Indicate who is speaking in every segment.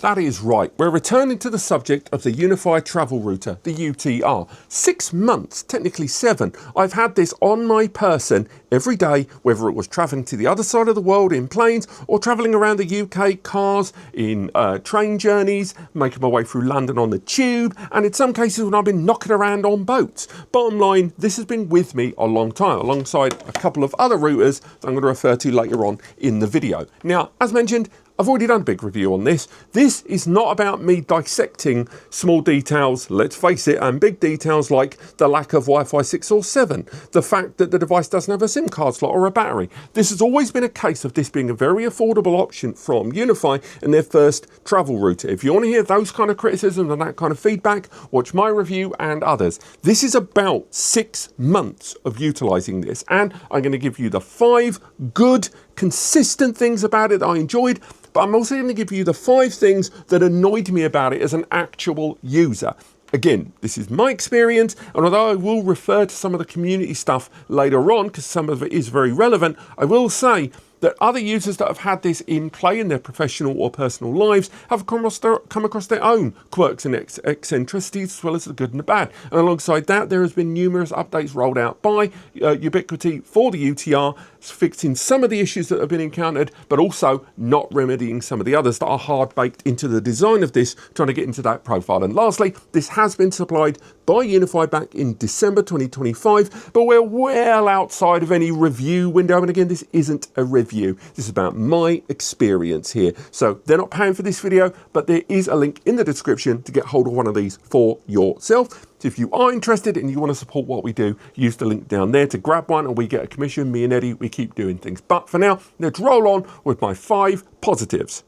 Speaker 1: That is right. We're returning to the subject of the UniFi travel router, the UTR. 6 months, technically 7. I've had this on my person every day, whether it was travelling to the other side of the world in planes or travelling around the UK, cars, in train journeys, making my way through London on the tube, and in some cases when I've been knocking around on boats. Bottom line, this has been with me a long time, alongside a couple of other routers that I'm going to refer to later on in the video. Now, as mentioned, I've already done a big review on this. This is not about me dissecting small details, let's face it, and big details like the lack of Wi-Fi 6 or 7, the fact that the device doesn't have a SIM card slot or a battery. This has always been a case of this being a very affordable option from UniFi in their first travel router. If you want to hear those kind of criticisms and that kind of feedback, watch my review and others. This is about 6 months of utilising this, and I'm going to give you the 5 good, consistent things about it that I enjoyed, but I'm also going to give you the 5 things that annoyed me about it as an actual user. Again, this is my experience, and although I will refer to some of the community stuff later on, because some of it is very relevant, I will say that other users that have had this in play in their professional or personal lives have come across their own quirks and eccentricities, as well as the good and the bad. And alongside that, there has been numerous updates rolled out by Ubiquiti for the UTR, fixing some of the issues that have been encountered, but also not remedying some of the others that are hard-baked into the design of this, trying to get into that profile. And lastly, this has been supplied by UniFi back in December 2025, but we're well outside of any review window. And again, this isn't a review. This is about my experience here. So they're not paying for this video, but there is a link in the description to get hold of one of these for yourself. So if you are interested and you want to support what we do, use the link down there to grab one and we get a commission. Me and Eddie, we keep doing things. But for now, let's roll on with my 5 positives.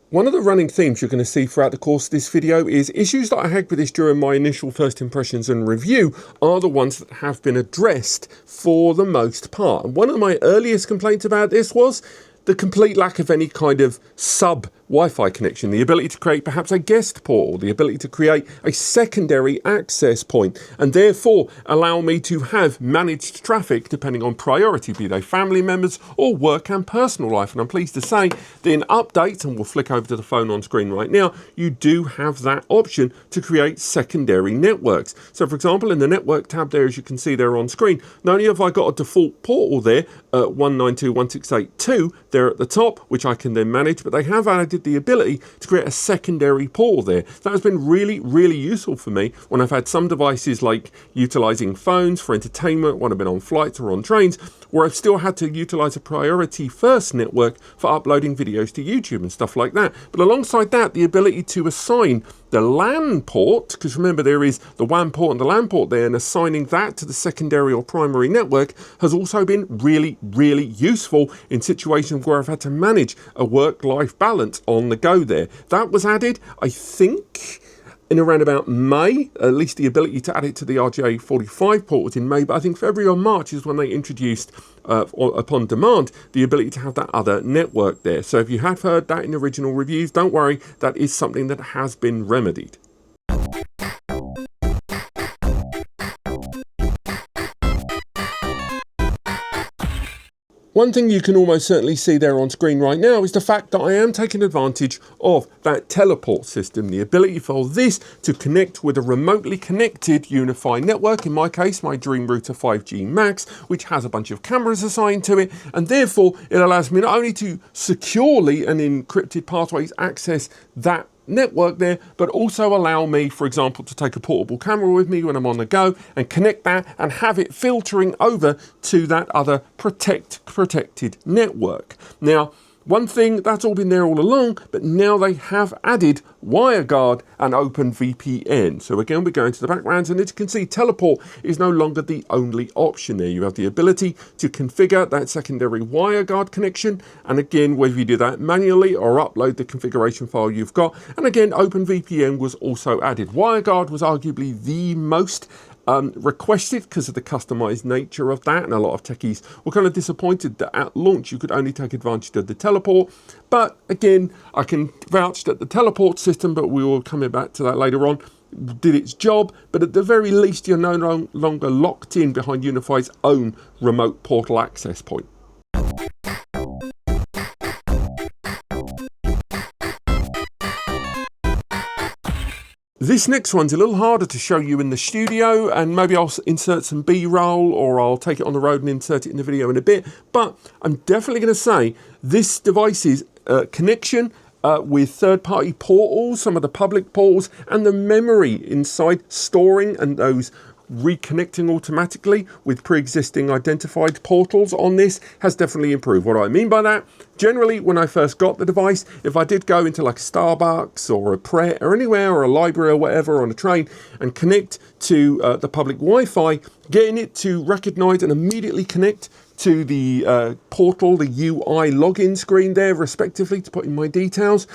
Speaker 1: One of the running themes you're going to see throughout the course of this video is issues that I had with this during my initial first impressions and review are the ones that have been addressed for the most part. And one of my earliest complaints about this was the complete lack of any kind of sub-Wi-Fi connection, the ability to create perhaps a guest portal, the ability to create a secondary access point, and therefore allow me to have managed traffic depending on priority, be they family members or work and personal life. And I'm pleased to say that in updates, and we'll flick over to the phone on screen right now, you do have that option to create secondary networks. So for example, in the network tab there, as you can see there on screen, not only have I got a default portal there at 192.168.2 there at the top, which I can then manage, but they have added the ability to create a secondary portal there. That has been really, really useful for me when I've had some devices like utilizing phones for entertainment, when I've been on flights or on trains, where I've still had to utilize a priority first network for uploading videos to YouTube and stuff like that. But alongside that, the ability to assign the LAN port, because remember there is the WAN port and the LAN port there, and assigning that to the secondary or primary network has also been really, really useful in situations where I've had to manage a work-life balance on the go there. That was added, I think, in around about May. At least the ability to add it to the RJ45 port was in May, but I think February or March is when they introduced upon demand the ability to have that other network there. So if you have heard that in original reviews, don't worry, that is something that has been remedied. One thing you can almost certainly see there on screen right now is the fact that I am taking advantage of that teleport system, the ability for this to connect with a remotely connected UniFi network, in my case my Dream Router 5G Max, which has a bunch of cameras assigned to it, and therefore it allows me not only to securely and encrypted pathways access that network there, but also allow me, for example, to take a portable camera with me when I'm on the go and connect that and have it filtering over to that other protected network. Now, one thing, that's all been there all along, but now they have added WireGuard and OpenVPN. So again, we're going to the backgrounds, and as you can see, teleport is no longer the only option there. You have the ability to configure that secondary WireGuard connection, and again, whether you do that manually or upload the configuration file you've got. And again, OpenVPN was also added. WireGuard was arguably the most requested because of the customized nature of that, and a lot of techies were kind of disappointed that at launch you could only take advantage of the teleport. But again, I can vouch that the teleport system, but we will come back to that later on, did its job, but at the very least you're no longer locked in behind UniFi's own remote portal access point. This next one's a little harder to show you in the studio, and maybe I'll insert some B-roll or I'll take it on the road and insert it in the video in a bit, but I'm definitely going to say this device's connection with third-party portals, some of the public portals, and the memory inside storing and those reconnecting automatically with pre-existing identified portals on this has definitely improved. What do I mean by that? Generally, when I first got the device, if I did go into like a Starbucks or a Pret or anywhere, or a library or whatever on a train, and connect to the public Wi-Fi, getting it to recognize and immediately connect to the portal, the UI login screen there respectively, to put in my details,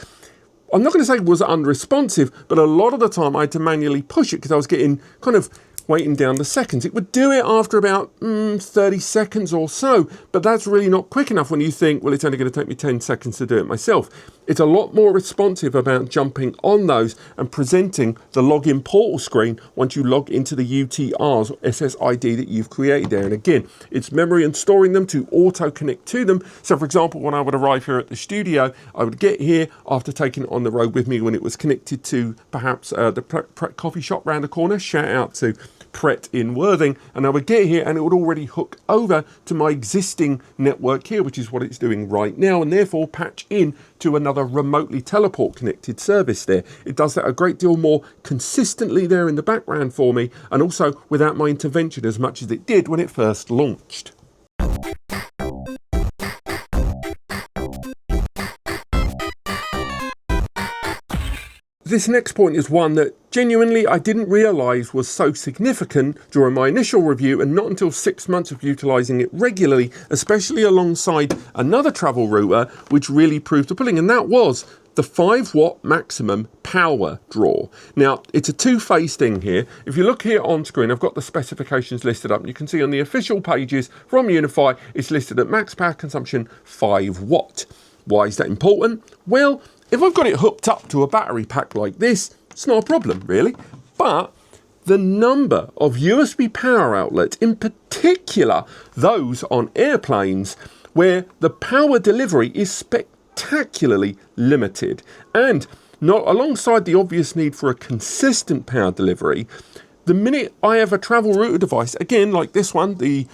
Speaker 1: I'm not going to say it was unresponsive, but a lot of the time I had to manually push it because I was getting kind of waiting down the seconds. It would do it after about 30 seconds or so, but that's really not quick enough when you think, well, it's only going to take me 10 seconds to do it myself. It's a lot more responsive about jumping on those and presenting the login portal screen once you log into the UTRs or SSID that you've created there. And again, it's memory and storing them to auto connect to them. So for example, when I would arrive here at the studio, I would get here after taking it on the road with me when it was connected to perhaps the Pret coffee shop round the corner. Shout out to Pret in Worthing, and I would get here and it would already hook over to my existing network here, which is what it's doing right now, and therefore patch in to another remotely teleport connected service there. It does that a great deal more consistently there in the background for me, and also without my intervention as much as it did when it first launched. This next point is one that genuinely I didn't realise was so significant during my initial review, and not until 6 months of utilising it regularly, especially alongside another travel router, which really proved the pudding, and that was the 5 watt maximum power draw. Now, it's a two-phase thing here. If you look here on screen, I've got the specifications listed up, and you can see on the official pages from UniFi, it's listed at max power consumption 5 watt. Why is that important? Well, if I've got it hooked up to a battery pack like this, it's not a problem really, but the number of USB power outlets, in particular those on airplanes where the power delivery is spectacularly limited, and not alongside the obvious need for a consistent power delivery, the minute I have a travel router device, again like this one, I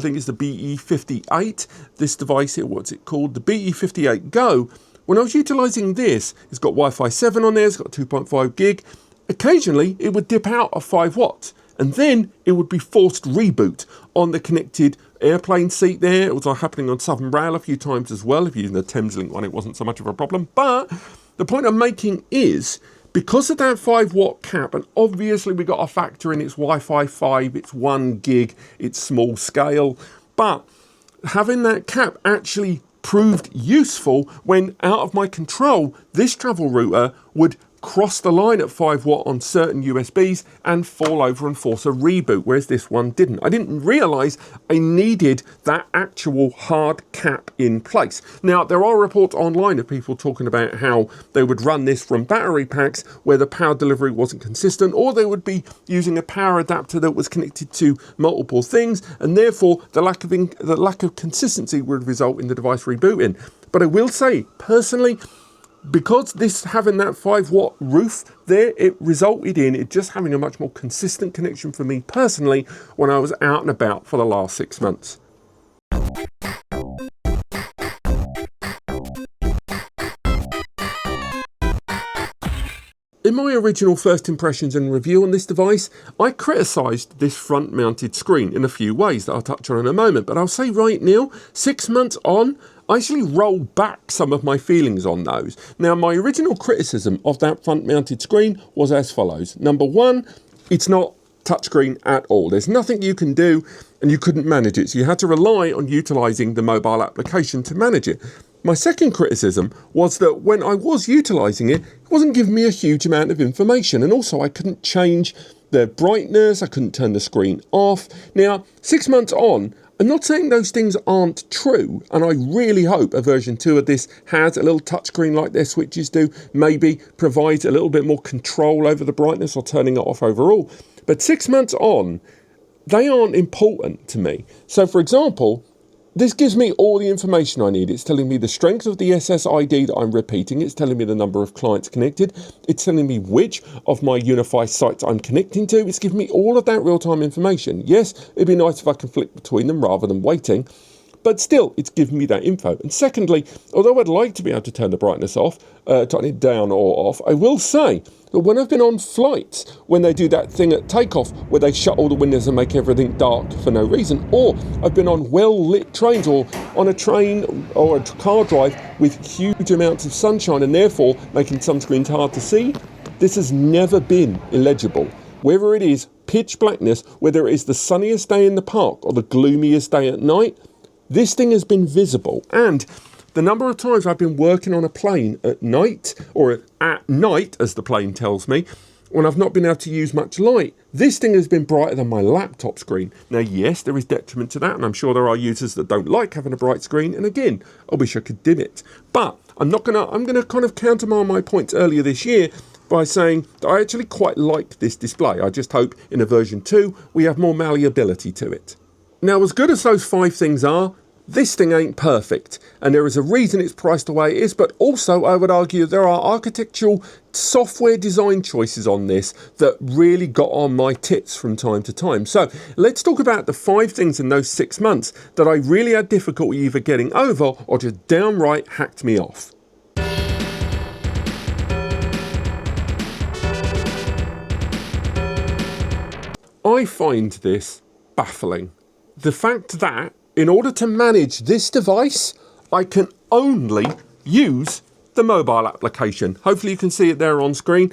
Speaker 1: think it's the BE58, this device here, what's it called, the BE58 Go. When I was utilising this, it's got Wi-Fi 7 on there, it's got 2.5 gig. Occasionally, it would dip out of 5 watts, and then it would be forced reboot on the connected airplane seat there. It was happening on Southern Rail a few times as well. If you're using the Thameslink one, it wasn't so much of a problem. But the point I'm making is, because of that 5 watt cap, and obviously we got to factor in its Wi-Fi 5, it's 1 gig, it's small scale, but having that cap actually proved useful when, out of my control, this travel router would cross the line at 5 watt on certain USBs and fall over and force a reboot, whereas this one didn't. I didn't realise I needed that actual hard cap in place. Now, there are reports online of people talking about how they would run this from battery packs where the power delivery wasn't consistent, or they would be using a power adapter that was connected to multiple things, and therefore the lack of consistency would result in the device rebooting. But I will say, personally, because this having that 5 watt roof there, it resulted in it just having a much more consistent connection for me personally when I was out and about for the last 6 months. In my original first impressions and review on this device, I criticised this front mounted screen in a few ways that I'll touch on in a moment, but I'll say right now, 6 months on, I actually roll back some of my feelings on those. Now, my original criticism of that front mounted screen was as follows. Number one, it's not touchscreen at all. There's nothing you can do, and you couldn't manage it, so you had to rely on utilising the mobile application to manage it. My second criticism was that when I was utilising it, it wasn't giving me a huge amount of information, and also I couldn't change the brightness, I couldn't turn the screen off. Now, 6 months on, I'm not saying those things aren't true, and I really hope a version 2 of this has a little touchscreen like their switches do, maybe provides a little bit more control over the brightness or turning it off overall. But 6 months on, they aren't important to me. So for example, this gives me all the information I need. It's telling me the strength of the SSID that I'm repeating. It's telling me the number of clients connected. It's telling me which of my UniFi sites I'm connecting to. It's giving me all of that real-time information. Yes, it'd be nice if I can flick between them rather than waiting, but still, it's giving me that info. And secondly, although I'd like to be able to turn the brightness off, turn it down or off, I will say that when I've been on flights, when they do that thing at takeoff where they shut all the windows and make everything dark for no reason, or I've been on well-lit trains or on a train or a car drive with huge amounts of sunshine and therefore making some screens hard to see, this has never been illegible. Whether it is pitch blackness, whether it is the sunniest day in the park or the gloomiest day at night, this thing has been visible. And the number of times I've been working on a plane at night, or at night as the plane tells me, when I've not been able to use much light, this thing has been brighter than my laptop screen. Now yes, there is detriment to that, and I'm sure there are users that don't like having a bright screen, and again, I wish I could dim it. But I'm gonna kind of countermand my points earlier this year by saying that I actually quite like this display. I just hope in a version 2 we have more malleability to it. Now, as good as those 5 things are, this thing ain't perfect, and there is a reason it's priced the way it is, but also I would argue there are architectural software design choices on this that really got on my tits from time to time. So let's talk about the 5 things in those 6 months that I really had difficulty either getting over or just downright hacked me off. I find this baffling. The fact that in order to manage this device, I can only use the mobile application. Hopefully you can see it there on screen.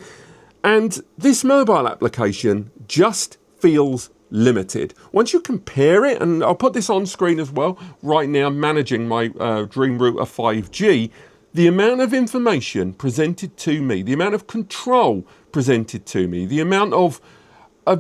Speaker 1: And this mobile application just feels limited. Once you compare it, and I'll put this on screen as well, right now managing my Dream Router 5G, the amount of information presented to me, the amount of control presented to me, the amount of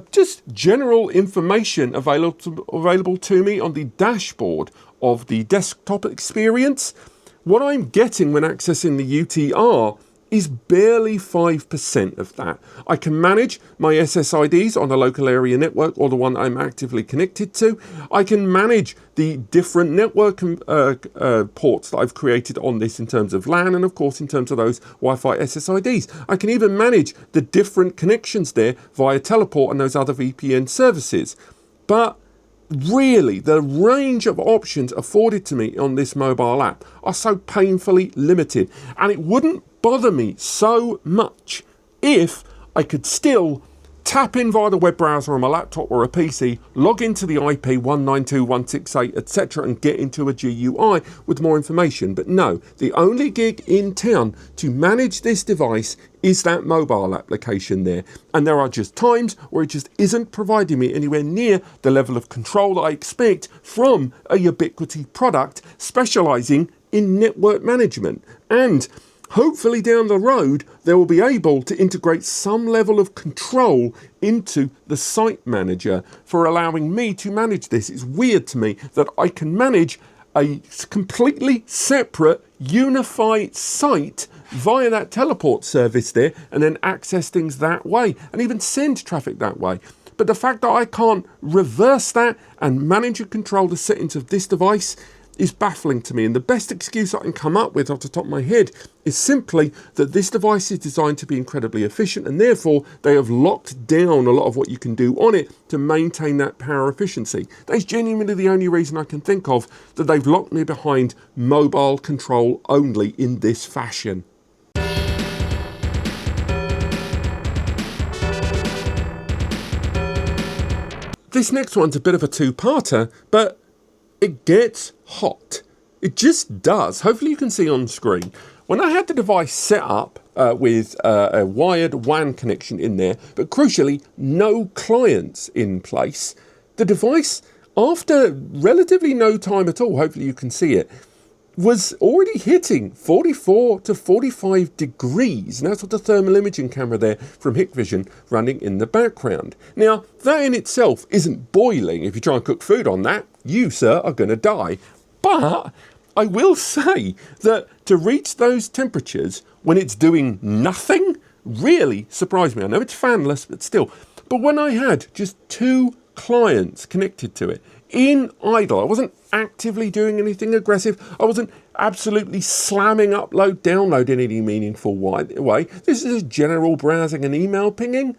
Speaker 1: just general information available to me on the dashboard of the desktop experience, what I'm getting when accessing the UTR is barely 5% of that. I can manage my SSIDs on the local area network or the one I'm actively connected to. I can manage the different network ports that I've created on this in terms of LAN and of course in terms of those Wi-Fi SSIDs. I can even manage the different connections there via teleport and those other VPN services. But really, the range of options afforded to me on this mobile app are so painfully limited, and it wouldn't bother me so much if I could still tap in via the web browser on my laptop or a PC, log into the IP 192.168, etc. and get into a GUI with more information. But no, the only gig in town to manage this device is that mobile application there. And there are just times where it just isn't providing me anywhere near the level of control that I expect from a Ubiquiti product specializing in network management. And hopefully down the road, they will be able to integrate some level of control into the site manager for allowing me to manage this. It's weird to me that I can manage a completely separate UniFi site via that teleport service there and then access things that way and even send traffic that way. But the fact that I can't reverse that and manage and control the settings of this device is baffling to me, and the best excuse I can come up with off the top of my head is simply that this device is designed to be incredibly efficient and therefore they have locked down a lot of what you can do on it to maintain that power efficiency. That is genuinely the only reason I can think of that they've locked me behind mobile control only in this fashion. This next one's a bit of a two-parter, but it gets hot. It just does. Hopefully you can see on screen. When I had the device set up with a wired WAN connection in there, but crucially no clients in place, the device, after relatively no time at all, hopefully you can see it, was already hitting 44 to 45 degrees. And that's what the thermal imaging camera there from Hikvision running in the background. Now, that in itself isn't boiling if you try and cook food on that. you, sir, are going to die. But I will say that to reach those temperatures when it's doing nothing really surprised me. I know it's fanless, but still. But when I had just 2 clients connected to it in idle, I wasn't actively doing anything aggressive. I wasn't absolutely slamming upload, download in any meaningful way. This is just general browsing and email pinging.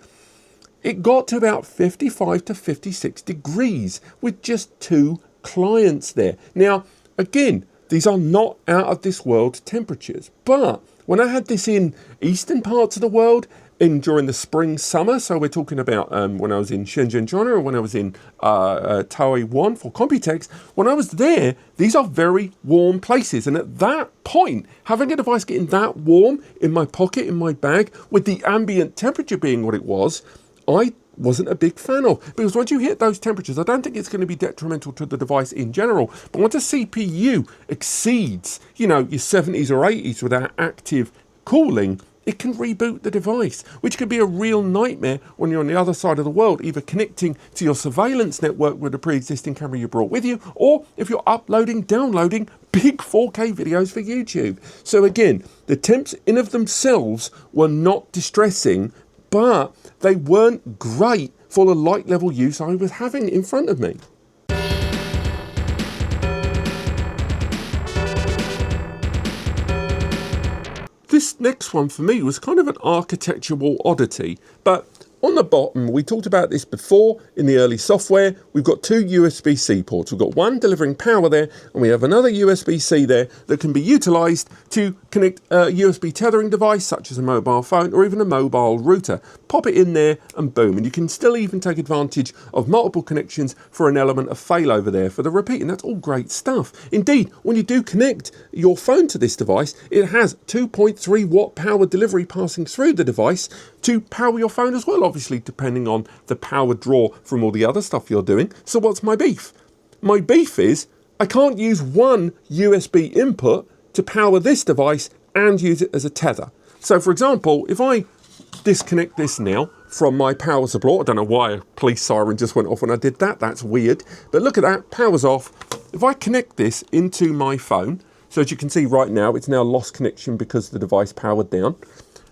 Speaker 1: It got to about 55 to 56 degrees with just 2 clients there. Now, again, these are not out of this world temperatures, but when I had this in eastern parts of the world during the spring, summer, so we're talking about when I was in Shenzhen, China, or when I was in Taiwan for Computex, when I was there, these are very warm places. And at that point, having a device getting that warm in my pocket, in my bag, with the ambient temperature being what it was, I wasn't a big fan of, because once you hit those temperatures, I don't think it's going to be detrimental to the device in general, but once a CPU exceeds, your 70s or 80s without active cooling, it can reboot the device, which can be a real nightmare when you're on the other side of the world, either connecting to your surveillance network with a pre-existing camera you brought with you, or if you're downloading big 4K videos for YouTube. So again, the temps in of themselves were not distressing, but they weren't great for the light level use I was having in front of me. This next one for me was kind of an architectural oddity, but on the bottom, we talked about this before in the early software, we've got 2 USB-C ports. We've got one delivering power there, and we have another USB-C there that can be utilised to connect a USB tethering device, such as a mobile phone or even a mobile router. Pop it in there and boom, and you can still even take advantage of multiple connections for an element of failover there for the repeat, and that's all great stuff. Indeed, when you do connect your phone to this device, it has 2.3 watt power delivery passing through the device to power your phone as well, obviously depending on the power draw from all the other stuff you're doing. So what's my beef? My beef is I can't use one USB input to power this device and use it as a tether. So for example, if I disconnect this now from my power supply, I don't know why a police siren just went off when I did that, that's weird, but look at that, power's off. If I connect this into my phone, so as you can see right now, it's now lost connection because the device powered down.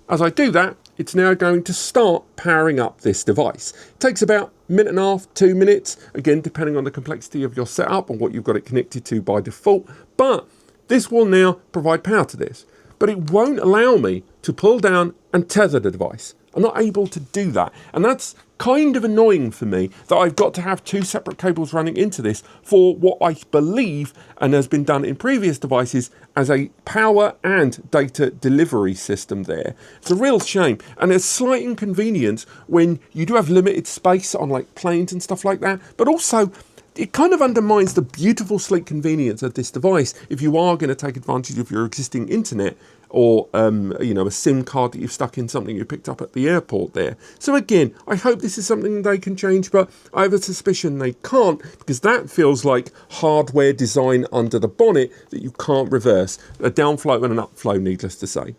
Speaker 1: As I do that, it's now going to start powering up this device. It takes about a minute and a half, 2 minutes, again, depending on the complexity of your setup and what you've got it connected to by default. But this will now provide power to this. But it won't allow me to pull down and tether the device. I'm not able to do that. And that's kind of annoying for me that I've got to have 2 separate cables running into this for what I believe, and has been done in previous devices, as a power and data delivery system there. It's a real shame. And there's slight inconvenience when you do have limited space on like planes and stuff like that, but also it kind of undermines the beautiful sleek convenience of this device if you are going to take advantage of your existing internet or a SIM card that you've stuck in something you picked up at the airport there. So again, I hope this is something they can change, but I have a suspicion they can't, because that feels like hardware design under the bonnet that you can't reverse. A downflow and an upflow, needless to say.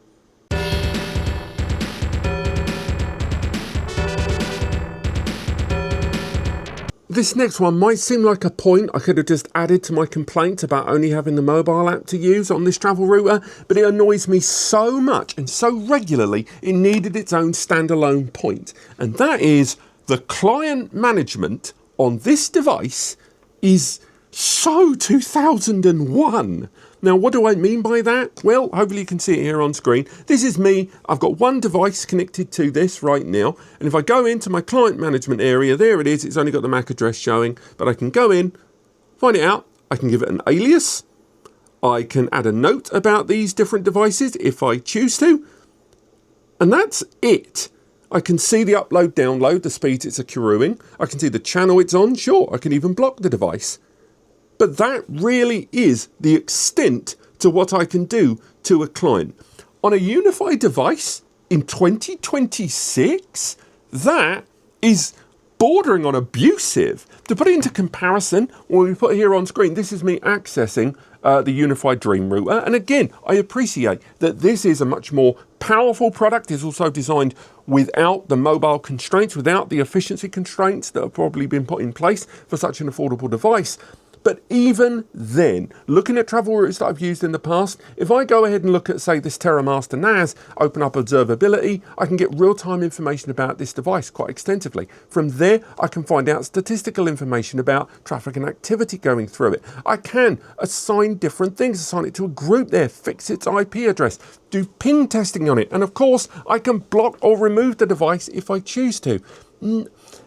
Speaker 1: This next one might seem like a point I could have just added to my complaint about only having the mobile app to use on this travel router, but it annoys me so much and so regularly it needed its own standalone point. And that is the client management on this device is so 2001. Now, what do I mean by that? Well, hopefully you can see it here on screen. This is me. I've got one device connected to this right now. And if I go into my client management area, there it is. It's only got the MAC address showing, but I can go in, find it out. I can give it an alias. I can add a note about these different devices if I choose to. And that's it. I can see the upload, download, the speeds it's accruing. I can see the channel it's on. Sure, I can even block the device. But that really is the extent to what I can do to a client. On a UniFi device in 2026, that is bordering on abusive. To put it into comparison, when we put here on screen, this is me accessing the UniFi Dream Router. And again, I appreciate that this is a much more powerful product. It's also designed without the mobile constraints, without the efficiency constraints that have probably been put in place for such an affordable device. But even then, looking at travel routes that I've used in the past, if I go ahead and look at, say, this TerraMaster NAS, open up observability, I can get real-time information about this device quite extensively. From there, I can find out statistical information about traffic and activity going through it. I can assign different things, assign it to a group there, fix its IP address, do ping testing on it, and of course, I can block or remove the device if I choose to.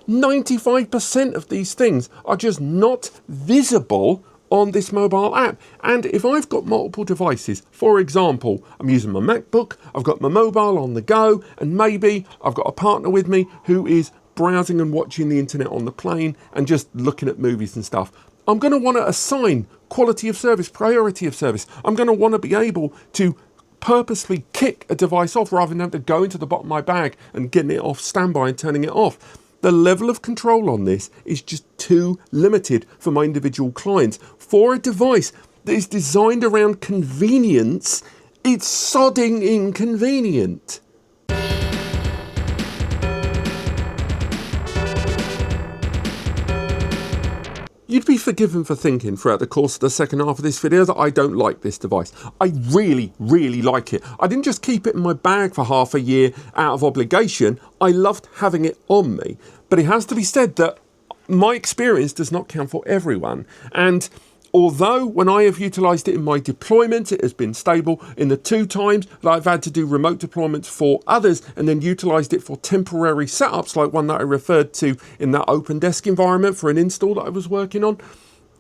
Speaker 1: 95% of these things are just not visible on this mobile app. And if I've got multiple devices, for example, I'm using my MacBook, I've got my mobile on the go, and maybe I've got a partner with me who is browsing and watching the internet on the plane and just looking at movies and stuff, I'm going to want to assign quality of service, priority of service. I'm going to want to be able to purposely kick a device off rather than have to go into the bottom of my bag and getting it off standby and turning it off. The level of control on this is just too limited for my individual clients. For a device that is designed around convenience, it's sodding inconvenient. You'd be forgiven for thinking throughout the course of the second half of this video that I don't like this device. I really, really like it. I didn't just keep it in my bag for half a year out of obligation. I loved having it on me. But it has to be said that my experience does not count for everyone. And although when I have utilised it in my deployment, it has been stable, in the 2 times that I've had to do remote deployments for others and then utilised it for temporary setups, like one that I referred to in that open desk environment for an install that I was working on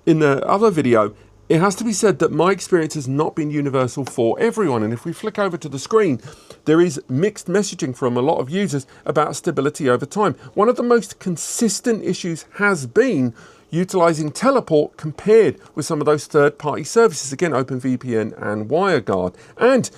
Speaker 1: in the other video, it has to be said that my experience has not been universal for everyone. And if we flick over to the screen, there is mixed messaging from a lot of users about stability over time. One of the most consistent issues has been utilising teleport compared with some of those third-party services, again, OpenVPN and WireGuard. And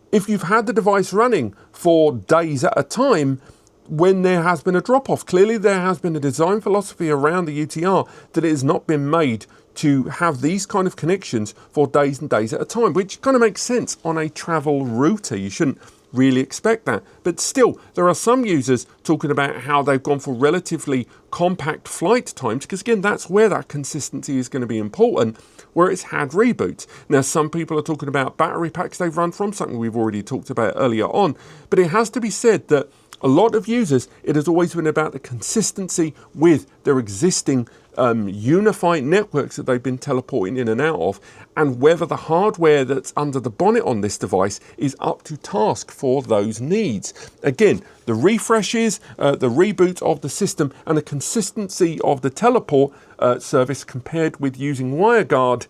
Speaker 1: if you've had the device running for days at a time, when there has been a drop-off, clearly there has been a design philosophy around the UTR that it has not been made to have these kind of connections for days and days at a time, which kind of makes sense on a travel router. You shouldn't really expect that. But still, there are some users talking about how they've gone for relatively compact flight times, because again, that's where that consistency is going to be important, where it's had reboots. Now, some people are talking about battery packs they've run from, something we've already talked about earlier on, but it has to be said that a lot of users, it has always been about the consistency with their existing UniFi networks that they've been teleporting in and out of, and whether the hardware that's under the bonnet on this device is up to task for those needs. Again, the refreshes, the reboot of the system, and the consistency of the teleport service compared with using WireGuard,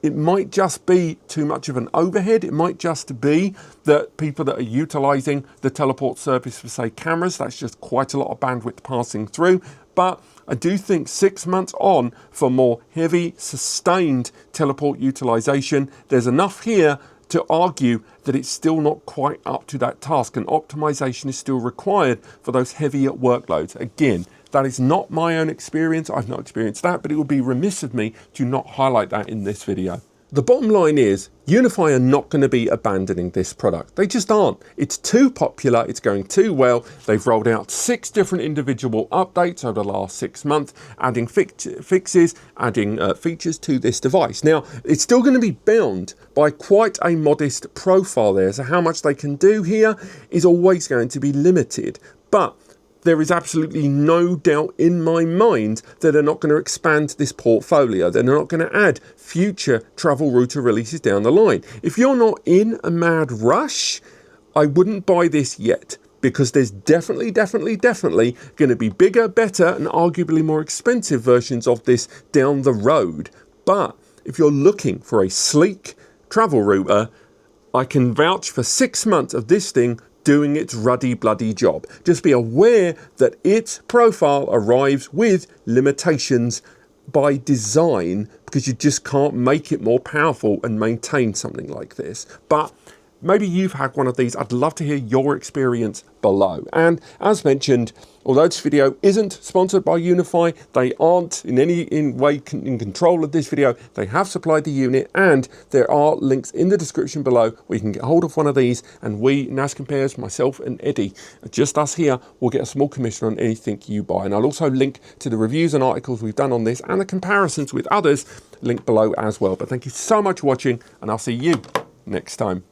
Speaker 1: it might just be too much of an overhead. It might just be that people that are utilising the teleport service for, say, cameras, that's just quite a lot of bandwidth passing through. But I do think 6 months on for more heavy, sustained teleport utilisation, there's enough here to argue that it's still not quite up to that task, and optimisation is still required for those heavier workloads. Again, that is not my own experience. I've not experienced that, but it would be remiss of me to not highlight that in this video. The bottom line is, UniFi are not going to be abandoning this product. They just aren't. It's too popular. It's going too well. They've rolled out 6 different individual updates over the last 6 months, adding fixes, adding features to this device. Now, it's still going to be bound by quite a modest profile there. So how much they can do here is always going to be limited. But there is absolutely no doubt in my mind that they're not going to expand this portfolio. They're not going to add future travel router releases down the line. If you're not in a mad rush, I wouldn't buy this yet, because there's definitely going to be bigger, better, and arguably more expensive versions of this down the road. But if you're looking for a sleek travel router, I can vouch for 6 months of this thing doing its ruddy bloody job. Just be aware that its profile arrives with limitations by design, because you just can't make it more powerful and maintain something like this. But maybe you've had one of these. I'd love to hear your experience below. And as mentioned, although this video isn't sponsored by UniFi, they aren't in any way in control of this video. They have supplied the unit, and there are links in the description below where you can get hold of one of these, and we, NAS Compares, myself and Eddie, just us here, will get a small commission on anything you buy. And I'll also link to the reviews and articles we've done on this and the comparisons with others linked below as well. But thank you so much for watching, and I'll see you next time.